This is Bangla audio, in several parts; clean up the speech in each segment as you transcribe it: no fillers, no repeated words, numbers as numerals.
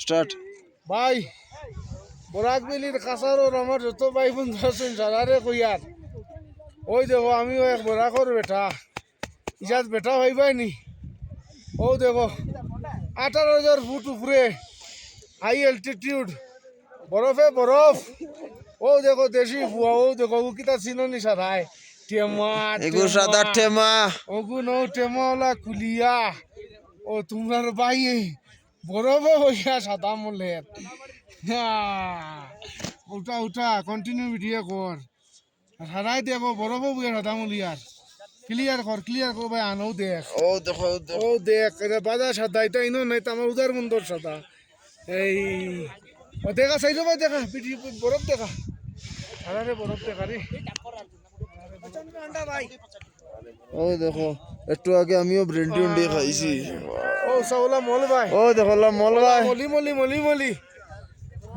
স্টার্ট ভাই বরাক বেলির কাছারোর আমার যত ভাই বন্ধু আছেন সারারে কইয়ার ওই দেখো আমিও এক বরাকর বেটা ইজাত বেটা হইবাই নি ও দেখো 18,000 ফুট উপরে হাই অ্যালটিটিউড বরফে বরফ ও দেখো দেশি বুয়া ও দেখো ও কিতা চিননি সারায় টেমা এগু সাদা টেমা ওগু নো টেমাওয়ালা কুলিয়া ও তোমার ভাই বরফে হইয়া সাদা মলের উঠা উঠা কন্টিনিউ ভিডিও কর সারাই দেখো বরফে বইয়া সাদা মলিয়ার ক্লিয়ার কর ভাই আনো দেখ ও দেখো ও দেখ বাজা সাদা এটা ইনো নাই তো আমার উদার মন্দর সাদা এই ও দেখা চাইছো ভাই দেখা বরফ দেখা সারারে বরফ দেখা রে ও দেখো একটু আগে আমিও ব্রেন্ডি উন্ডি খাইছি ও সাওলা মল ভাই ও দেখো মল ভাই মলি মলি মলি মলি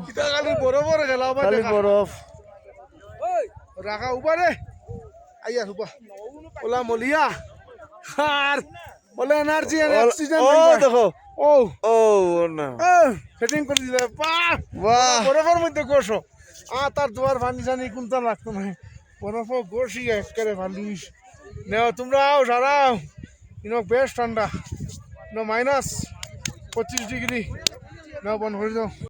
এটা খালি বরফর গেলা ভাই খালি বরফ রাখা উপারে আইয়া হুপা ওলা মলিয়া আর বলে এনার্জি আর অক্সিজেন ও দেখো ও ও না সেটিং করে দিলে বাহ বরফের মধ্যে গোসো তার দুয়ার পানি জানি কোনটা লাগতো না বরফ গোসি একেবারে ভালিস নেও তোমরা আও সারাও ইনো বেশ ঠান্ডা ইনো -25 ডিগ্রি নাও বন্ধ করে দাও